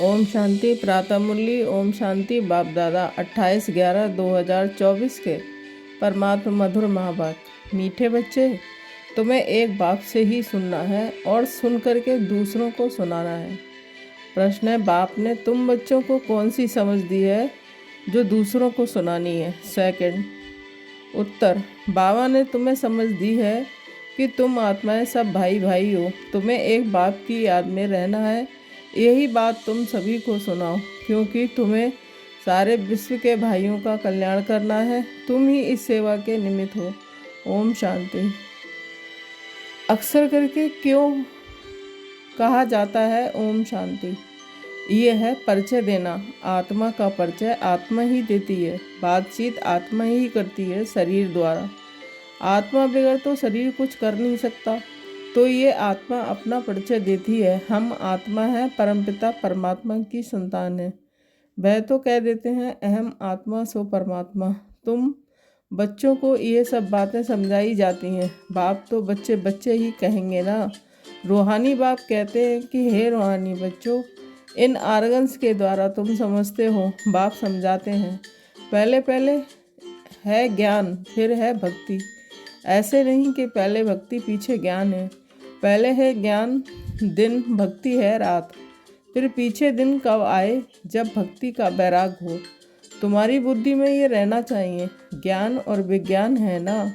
ओम शांति। प्रातः मुरली। ओम शांति। बाप दादा 28/11/2024 के परमात्मा मधुर महावाक्य। मीठे बच्चे, तुम्हें एक बाप से ही सुनना है और सुन करके दूसरों को सुनाना है। प्रश्न है, बाप ने तुम बच्चों को कौन सी समझ दी है जो दूसरों को सुनानी है? सेकंड उत्तर, बाबा ने तुम्हें समझ दी है कि तुम आत्माएं सब भाई भाई हो। तुम्हें एक बाप की याद में रहना है। यही बात तुम सभी को सुनाओ, क्योंकि तुम्हें सारे विश्व के भाइयों का कल्याण करना है। तुम ही इस सेवा के निमित्त हो। ओम शांति। अक्सर करके क्यों कहा जाता है ओम शांति? ये है परिचय देना। आत्मा का परिचय आत्मा ही देती है। बातचीत आत्मा ही करती है शरीर द्वारा। आत्मा बगैर तो शरीर कुछ कर नहीं सकता, तो ये आत्मा अपना परिचय देती है। हम आत्मा है, परमपिता परमात्मा की संतान है। वह तो कह देते हैं अहम आत्मा सो परमात्मा। तुम बच्चों को ये सब बातें समझाई जाती हैं। बाप तो बच्चे बच्चे ही कहेंगे ना। रूहानी बाप कहते हैं कि हे रूहानी बच्चों, इन आर्गन्स के द्वारा तुम समझते हो। बाप समझाते हैं, पहले पहले है ज्ञान, फिर है भक्ति। ऐसे नहीं कि पहले भक्ति पीछे ज्ञान है। पहले है ज्ञान दिन, भक्ति है रात। फिर पीछे दिन कब आए जब भक्ति का बैराग हो। तुम्हारी बुद्धि में ये रहना चाहिए, ज्ञान और विज्ञान है ना।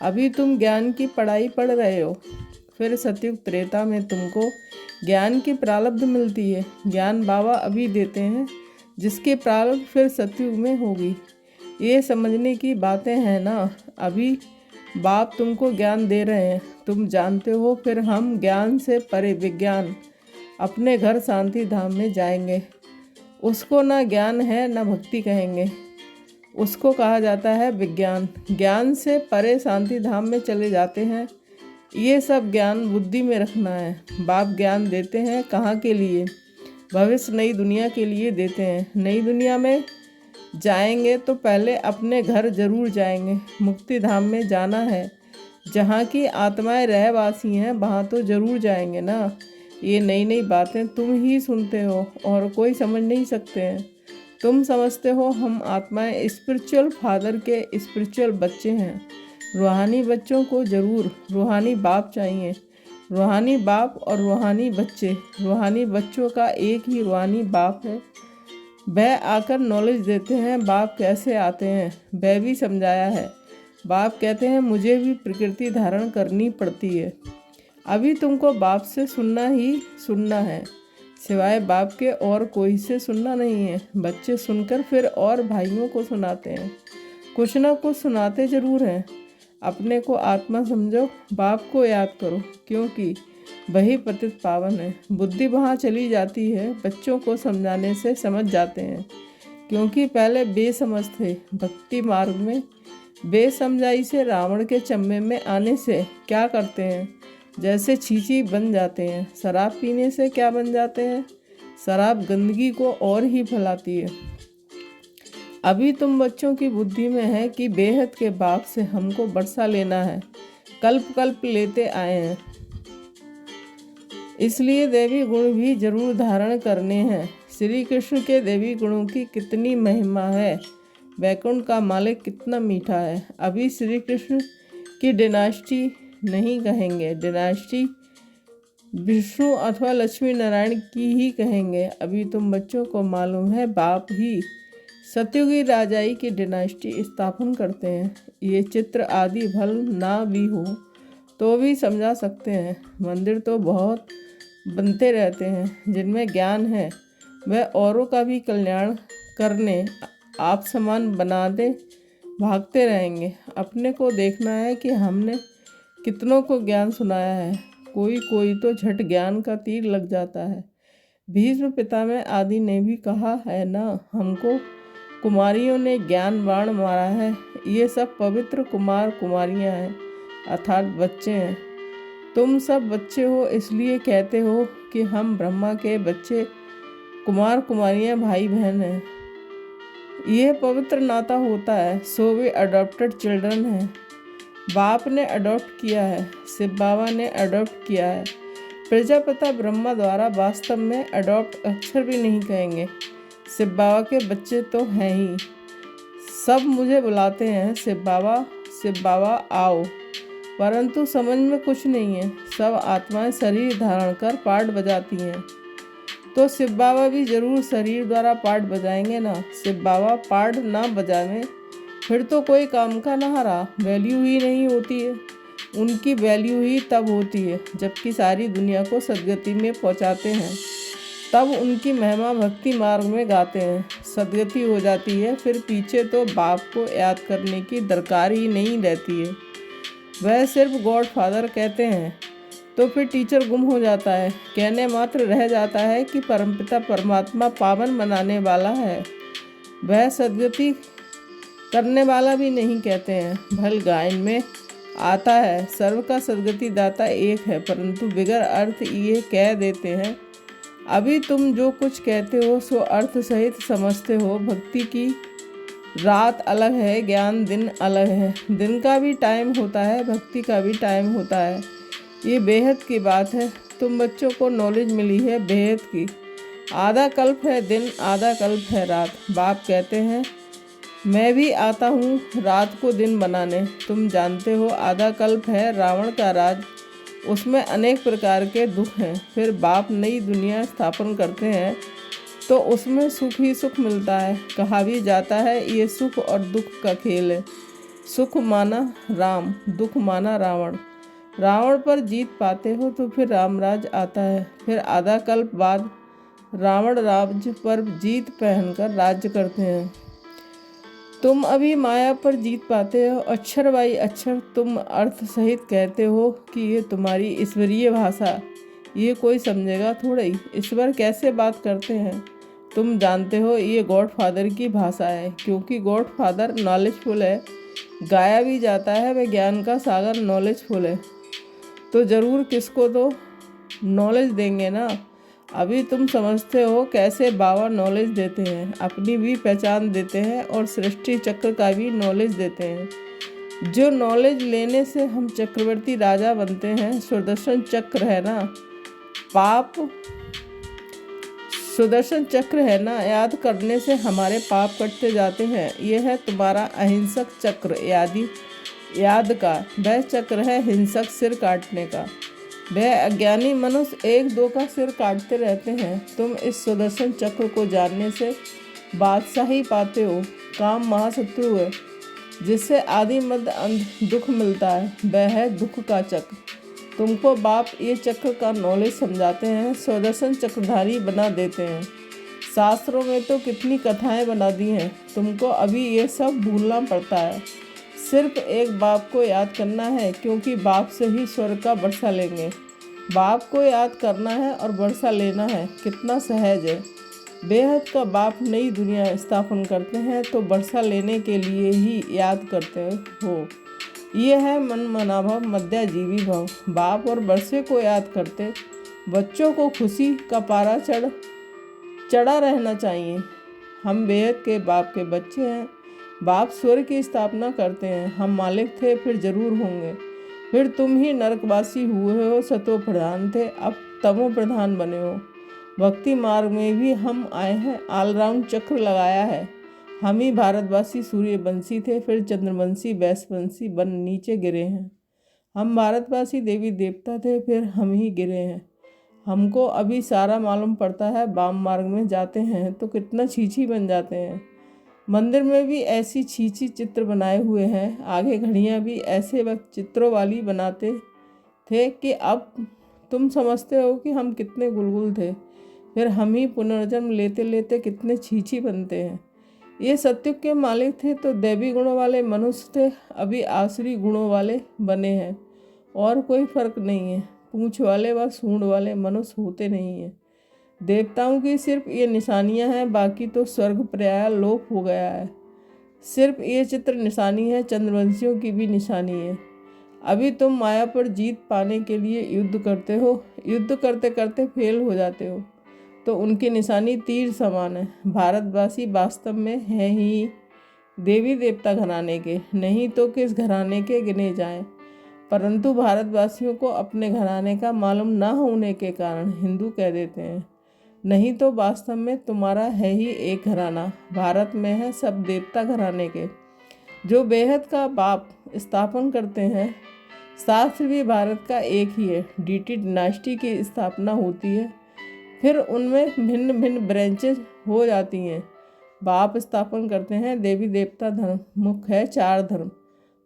अभी तुम ज्ञान की पढ़ाई पढ़ रहे हो, फिर सतयुग त्रेता में तुमको ज्ञान की प्रारब्ध मिलती है। ज्ञान बाबा अभी देते हैं, जिसकी प्रारब्ध फिर सतयुग में होगी। ये समझने की बातें हैं ना। अभी बाप तुमको ज्ञान दे रहे हैं, तुम जानते हो। फिर हम ज्ञान से परे विज्ञान अपने घर शांति धाम में जाएंगे। उसको ना ज्ञान है ना भक्ति कहेंगे, उसको कहा जाता है विज्ञान। ज्ञान से परे शांति धाम में चले जाते हैं। ये सब ज्ञान बुद्धि में रखना है। बाप ज्ञान देते हैं कहाँ के लिए? भविष्य नई दुनिया के लिए देते हैं। नई दुनिया में जाएंगे तो पहले अपने घर जरूर जाएंगे। मुक्ति धाम में जाना है, जहाँ की आत्माएं रहवासी हैं, वहाँ तो जरूर जाएंगे ना। ये नई नई बातें तुम ही सुनते हो और कोई समझ नहीं सकते हैं। तुम समझते हो हम आत्माएं स्पिरिचुअल फादर के स्पिरिचुअल बच्चे हैं। रूहानी बच्चों को जरूर रूहानी बाप चाहिए। रूहानी बाप और रूहानी बच्चे। रूहानी बच्चों का एक ही रूहानी बाप है। वह आकर नॉलेज देते हैं। बाप कैसे आते हैं वह भी समझाया है। बाप कहते हैं मुझे भी प्रकृति धारण करनी पड़ती है। अभी तुमको बाप से सुनना ही सुनना है, सिवाय बाप के और कोई से सुनना नहीं है। बच्चे सुनकर फिर और भाइयों को सुनाते हैं। कुछ ना कुछ सुनाते जरूर हैं। अपने को आत्मा समझो, बाप को याद करो, क्योंकि वही पतित पावन है। बुद्धि वहाँ चली जाती है। बच्चों को समझाने से समझ जाते हैं, क्योंकि पहले बेसमझ थे। भक्ति मार्ग में बेसमझाई से रावण के चम्मे में आने से क्या करते हैं? जैसे छींची बन जाते हैं। शराब पीने से क्या बन जाते हैं? शराब गंदगी को और ही फैलाती है। अभी तुम बच्चों की बुद्धि में है कि बेहद के बाप से हमको बरसा लेना है। कल्प कल्प लेते आए हैं, इसलिए देवी गुण भी जरूर धारण करने हैं। श्री कृष्ण के देवी गुणों की कितनी महिमा है। वैकुंठ का मालिक कितना मीठा है। अभी श्री कृष्ण की डिनास्टी नहीं कहेंगे, डिनास्टी विष्णु अथवा लक्ष्मी नारायण की ही कहेंगे। अभी तुम बच्चों को मालूम है बाप ही सतयुगी राजाई की डिनास्टी स्थापन करते हैं। ये चित्र आदि भल ना भी हो तो भी समझा सकते हैं। मंदिर तो बहुत बनते रहते हैं जिनमें ज्ञान है। वह औरों का भी कल्याण करने आप समान बना दे भागते रहेंगे। अपने को देखना है कि हमने कितनों को ज्ञान सुनाया है। कोई कोई तो झट ज्ञान का तीर लग जाता है। भीष्म पितामह आदि ने भी कहा है ना, हमको कुमारियों ने ज्ञान बाण मारा है। ये सब पवित्र कुमार कुमारियां हैं, अर्थात बच्चे हैं। तुम सब बच्चे हो, इसलिए कहते हो कि हम ब्रह्मा के बच्चे, कुमार कुमारियां भाई बहन हैं। यह पवित्र नाता होता है, सो वे अडॉप्टेड चिल्ड्रन हैं। बाप ने अडॉप्ट किया है, शिव बाबा ने अडॉप्ट किया है। प्रजापिता ब्रह्मा द्वारा वास्तव में अडॉप्ट अक्षर भी नहीं कहेंगे। शिव बाबा के बच्चे तो हैं ही, सब मुझे बुलाते हैं शिव बाबा आओ, परंतु समझ में कुछ नहीं है। सब आत्माएं शरीर धारण कर पार्ट बजाती हैं, तो शिव बाबा भी जरूर शरीर द्वारा पार्ट बजाएंगे ना। शिव बाबा पार्ट ना बजाएं फिर तो कोई काम का ना रहा, वैल्यू ही नहीं होती है। उनकी वैल्यू ही तब होती है जबकि सारी दुनिया को सदगति में पहुंचाते हैं, तब उनकी महिमा भक्ति मार्ग में गाते हैं, सदगति हो जाती है। फिर पीछे तो बाप को याद करने की दरकार ही नहीं रहती है। वह सिर्फ गॉड फादर कहते हैं तो फिर टीचर गुम हो जाता है। कहने मात्र रह जाता है कि परमपिता परमात्मा पावन बनाने वाला है, वह सदगति करने वाला भी नहीं कहते हैं। भल गायन में आता है सर्व का सदगति दाता एक है, परंतु बिगर अर्थ ये कह देते हैं। अभी तुम जो कुछ कहते हो सो अर्थ सहित समझते हो। भक्ति की रात अलग है, ज्ञान दिन अलग है। दिन का भी टाइम होता है, भक्ति का भी टाइम होता है। ये बेहद की बात है। तुम बच्चों को नॉलेज मिली है बेहद की। आधा कल्प है दिन, आधा कल्प है रात। बाप कहते हैं मैं भी आता हूँ रात को दिन बनाने। तुम जानते हो आधा कल्प है रावण का राज, उसमें अनेक प्रकार के दुख हैं। फिर बाप नई दुनिया स्थापन करते हैं तो उसमें सुख ही सुख मिलता है। कहा भी जाता है ये सुख और दुख का खेल है। सुख माना राम, दुख माना रावण। रावण पर जीत पाते हो तो फिर रामराज आता है। फिर आधा कल्प बाद रावण राज्य पर जीत पहनकर राज्य करते हैं। तुम अभी माया पर जीत पाते हो। अक्षर बाई अक्षर तुम अर्थ सहित कहते हो कि ये तुम्हारी ईश्वरीय भाषा, ये कोई समझेगा थोड़ा ही। ईश्वर कैसे बात करते हैं तुम जानते हो, ये गॉड फादर की भाषा है, क्योंकि गॉड फादर नॉलेजफुल है। गाया भी जाता है वह ज्ञान का सागर नॉलेजफुल है, तो ज़रूर किसको तो नॉलेज देंगे ना। अभी तुम समझते हो कैसे बाबा नॉलेज देते हैं, अपनी भी पहचान देते हैं और सृष्टि चक्र का भी नॉलेज देते हैं। जो नॉलेज लेने से हम चक्रवर्ती राजा बनते हैं। सुदर्शन चक्र है ना, पाप सुदर्शन चक्र है ना, याद करने से हमारे पाप कटते जाते हैं। यह है तुम्हारा अहिंसक चक्र याद का। वह चक्र है हिंसक सिर काटने का। वह अज्ञानी मनुष्य एक दो का सिर काटते रहते हैं। तुम इस सुदर्शन चक्र को जानने से बादशाही पाते हो। काम महाशत्रु है जिससे आदि मध्य अंत दुख मिलता है, वह है दुख का चक्र। तुमको बाप ये चक्र का नॉलेज समझाते हैं, सुदर्शन चक्रधारी बना देते हैं। शास्त्रों में तो कितनी कथाएं बना दी हैं, तुमको अभी ये सब भूलना पड़ता है। सिर्फ एक बाप को याद करना है, क्योंकि बाप से ही स्वर्ग का वर्षा लेंगे। बाप को याद करना है और वर्षा लेना है, कितना सहज है। बेहद का बाप नई दुनिया स्थापन करते हैं तो वर्षा लेने के लिए ही याद करते हो। ये है मन मनाभव मध्याजीवी भव। बाप और वर्षे को याद करते बच्चों को खुशी का पारा चढ़ा रहना चाहिए। हम बेहद के बाप के बच्चे हैं। बाप स्वर्ग की स्थापना करते हैं। हम मालिक थे, फिर जरूर होंगे। फिर तुम ही नरकवासी हुए हो। सतो प्रधान थे, अब तमो प्रधान बने हो। भक्ति मार्ग में भी हम आए हैं, ऑलराउंड चक्र लगाया है। हम ही भारतवासी सूर्यवंशी थे, फिर चंद्रवंशी वैश्यवंशी बन नीचे गिरे हैं। हम भारतवासी देवी देवता थे, फिर हम ही गिरे हैं। हमको अभी सारा मालूम पड़ता है। वाम मार्ग में जाते हैं तो कितना छीछी बन जाते हैं। मंदिर में भी ऐसी छीछी चित्र बनाए हुए हैं। आगे घड़ियाँ भी ऐसे वक्त चित्रों वाली बनाते थे कि अब तुम समझते हो कि हम कितने गुलगुल थे। फिर हम ही पुनर्जन्म लेते लेते कितने छीछी बनते हैं। ये सत्युग के मालिक थे तो दैवी गुणों वाले मनुष्य थे, अभी आसुरी गुणों वाले बने हैं। और कोई फर्क नहीं है। पूंछ वाले व सूंड वाले मनुष्य होते नहीं हैं। देवताओं की सिर्फ ये निशानियां हैं, बाकी तो स्वर्ग पर्याय लोप हो गया है। सिर्फ ये चित्र निशानी है, चंद्रवंशियों की भी निशानी है। अभी तुम माया पर जीत पाने के लिए युद्ध करते हो। युद्ध करते करते फेल हो जाते हो तो उनकी निशानी तीर समान है। भारतवासी वास्तव में हैं ही देवी देवता घराने के, नहीं तो किस घराने के गिने जाएं। परंतु भारतवासियों को अपने घराने का मालूम न होने के कारण हिंदू कह देते हैं। नहीं तो वास्तव में तुम्हारा है ही एक घराना। भारत में है सब देवता घराने के, जो बेहद का बाप स्थापन करते हैं। शास्त्र भी भारत का एक ही है। डीटी डिनास्टी की स्थापना होती है, फिर उनमें भिन्न भिन्न ब्रांचेज हो जाती हैं। बाप स्थापन करते हैं देवी देवता धर्म। मुख्य है 4 धर्म।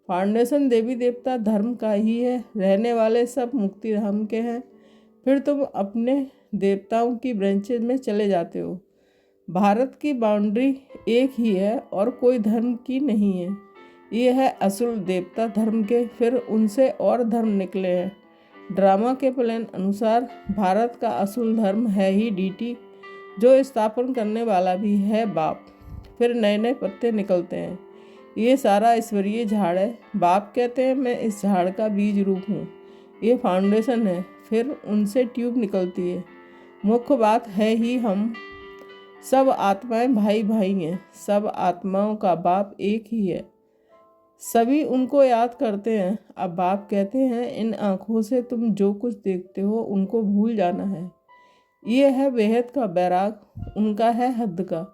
फाउंडेशन देवी देवता धर्म का ही है। रहने वाले सब मुक्ति धाम के हैं। फिर तुम अपने देवताओं की ब्रांचेज में चले जाते हो। भारत की बाउंड्री एक ही है और कोई धर्म की नहीं है। ये है असुर देवता धर्म के, फिर उनसे और धर्म निकले हैं। ड्रामा के प्लान अनुसार भारत का असुर धर्म है ही डीटी, जो स्थापन करने वाला भी है बाप। फिर नए नए पत्ते निकलते हैं। ये सारा ईश्वरीय झाड़ है। बाप कहते हैं मैं इस झाड़ का बीज रूप हूँ। ये फाउंडेशन है, फिर उनसे ट्यूब निकलती है। मुख्य बात है ही हम सब आत्माएं भाई भाई हैं। सब आत्माओं का बाप एक ही है। सभी उनको याद करते हैं। अब बाप कहते हैं इन आँखों से तुम जो कुछ देखते हो उनको भूल जाना है। ये है बेहद का बैराग, उनका है हद का।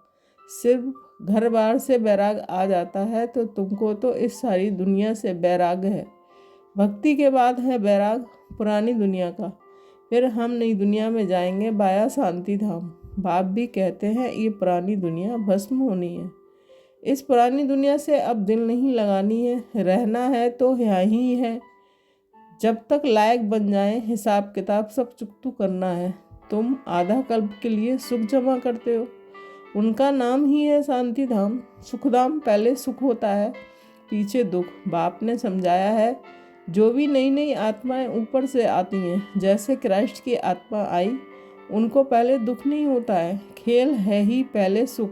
सिर्फ घर बार से बैराग आ जाता है तो तुमको तो इस सारी दुनिया से बैराग है। भक्ति के बाद है बैराग पुरानी दुनिया का। फिर हम नई दुनिया में जाएंगे बाया शांति धाम। बाप भी कहते हैं ये पुरानी दुनिया भस्म होनी है। इस पुरानी दुनिया से अब दिल नहीं लगानी है। रहना है तो यहाँ ही है। जब तक लायक बन जाए हिसाब किताब सब चुकतू करना है। तुम आधा कल्प के लिए सुख जमा करते हो। उनका नाम ही है शांति धाम। सुखधाम पहले सुख होता है, पीछे दुख। बाप ने समझाया है जो भी नई नई आत्माएं ऊपर से आती हैं, जैसे क्राइस्ट की आत्मा आई, उनको पहले दुख नहीं होता है। खेल है ही पहले सुख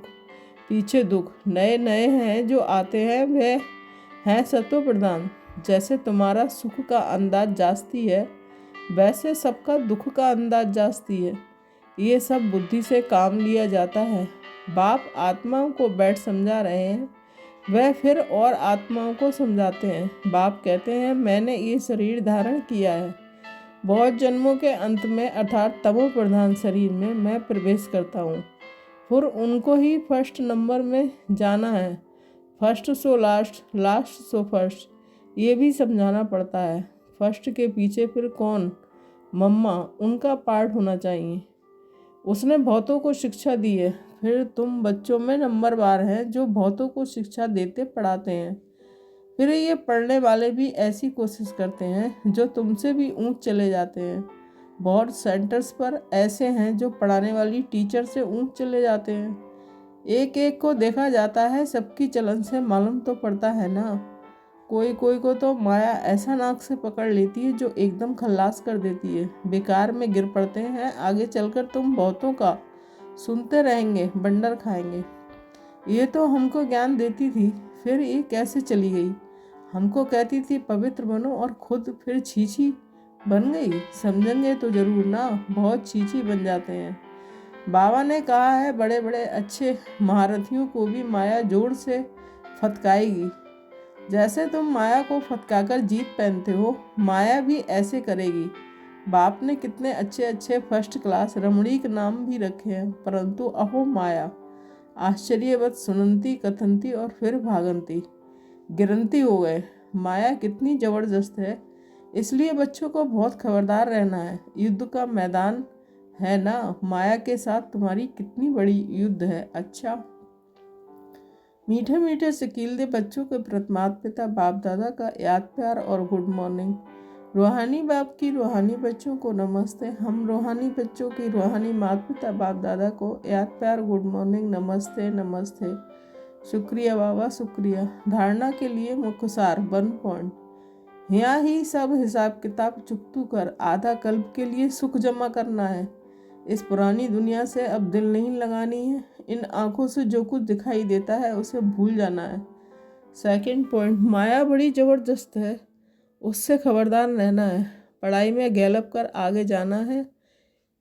पीछे दुख। नए नए हैं जो आते हैं वे हैं सत्व प्रधान। जैसे तुम्हारा सुख का अंदाज जास्ती है, वैसे सबका दुख का अंदाज जास्ती है। ये सब बुद्धि से काम लिया जाता है। बाप आत्माओं को बैठ समझा रहे हैं, वह फिर और आत्माओं को समझाते हैं। बाप कहते हैं मैंने ये शरीर धारण किया है। बहुत जन्मों के अंत में अर्थात तमो प्रधान शरीर में मैं प्रवेश करता हूँ। फिर उनको ही फर्स्ट नंबर में जाना है। First so last, last so first, ये भी समझाना पड़ता है। फर्स्ट के पीछे फिर कौन? मम्मा, उनका पार्ट होना चाहिए। उसने बहुतों को शिक्षा दी है। फिर तुम बच्चों में नंबरवार हैं जो बहुतों को शिक्षा देते पढ़ाते हैं। फिर ये पढ़ने वाले भी ऐसी कोशिश करते हैं जो तुमसे भी ऊंच चले जाते हैं। बहुत सेंटर्स पर ऐसे हैं जो पढ़ाने वाली टीचर से ऊंच चले जाते हैं। एक एक को देखा जाता है, सबकी चलन से मालूम तो पड़ता है ना। कोई कोई को तो माया ऐसा नाक से पकड़ लेती है जो एकदम खल्लास कर देती है। बेकार में गिर पड़ते हैं। आगे चलकर तुम बहुतों का सुनते रहेंगे, बंडर खाएंगे। ये तो हमको ज्ञान देती थी, फिर ये कैसे चली गई? हमको कहती थी पवित्र बनो और खुद फिर छीछी बन गई। समझेंगे तो जरूर ना, बहुत छीछी बन जाते हैं। बाबा ने कहा है बड़े बड़े अच्छे महारथियों को भी माया जोर से फटकाएगी। जैसे तुम माया को फटकाकर जीत पहनते हो, माया भी ऐसे करेगी। बाप ने कितने अच्छे अच्छे फर्स्ट क्लास रमणीक नाम भी रखे हैं, परंतु अहो माया आश्चर्यवत सुनंती कथनती और फिर भागंती गिरंती हो गए। माया कितनी ज़बरदस्त है, इसलिए बच्चों को बहुत खबरदार रहना है। युद्ध का मैदान है ना, माया के साथ तुम्हारी कितनी बड़ी युद्ध है। अच्छा, मीठे मीठे शकील बच्चों के प्रथमात पिता बाप दादा का याद प्यार और गुड मॉर्निंग। रूहानी बाप की रूहानी बच्चों को नमस्ते। हम रूहानी बच्चों की रूहानी माता पिता बाप दादा को याद प्यार गुड मॉर्निंग, नमस्ते नमस्ते। शुक्रिया बाबा, शुक्रिया। धारणा के लिए मुख्य सार 1 पॉइंट। यहाँ ही सब हिसाब किताब चुकतू कर आधा कल्प के लिए सुख जमा करना है। इस पुरानी दुनिया से अब दिल नहीं लगानी है। इन आँखों से जो कुछ दिखाई देता है उसे भूल जाना है। 2 पॉइंट, माया बड़ी ज़बरदस्त है, उससे खबरदार रहना है। पढ़ाई में गैलप कर आगे जाना है।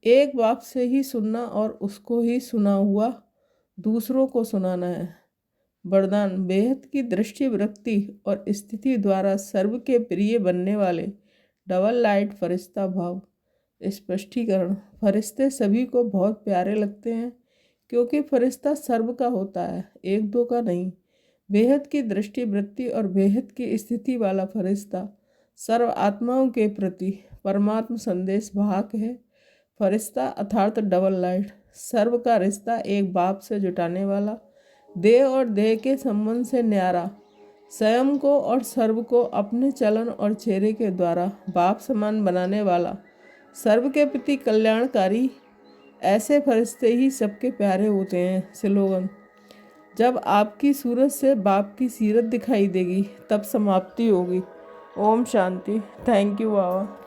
एक बाप से ही सुनना और उसको ही सुना हुआ दूसरों को सुनाना है। वरदान बेहद की दृष्टि वृत्ति और स्थिति द्वारा सर्व के प्रिय बनने वाले डबल लाइट फरिश्ता भाव। स्पष्टीकरण, फरिश्ते सभी को बहुत प्यारे लगते हैं क्योंकि फरिश्ता सर्व का होता है, एक दो का नहीं। बेहद की दृष्टि वृत्ति और बेहद की स्थिति वाला फरिश्ता सर्व आत्माओं के प्रति परमात्म संदेश वाहक है। फरिश्ता अर्थात डबल लाइट सर्व का रिश्ता एक बाप से जुटाने वाला, देह और देह के संबंध से न्यारा, स्वयं को और सर्व को अपने चलन और चेहरे के द्वारा बाप समान बनाने वाला, सर्व के प्रति कल्याणकारी। ऐसे फरिश्ते ही सबके प्यारे होते हैं। स्लोगन, जब आपकी सूरत से बाप की सीरत दिखाई देगी तब समाप्ति होगी। ओम शांति। Thank you Baba.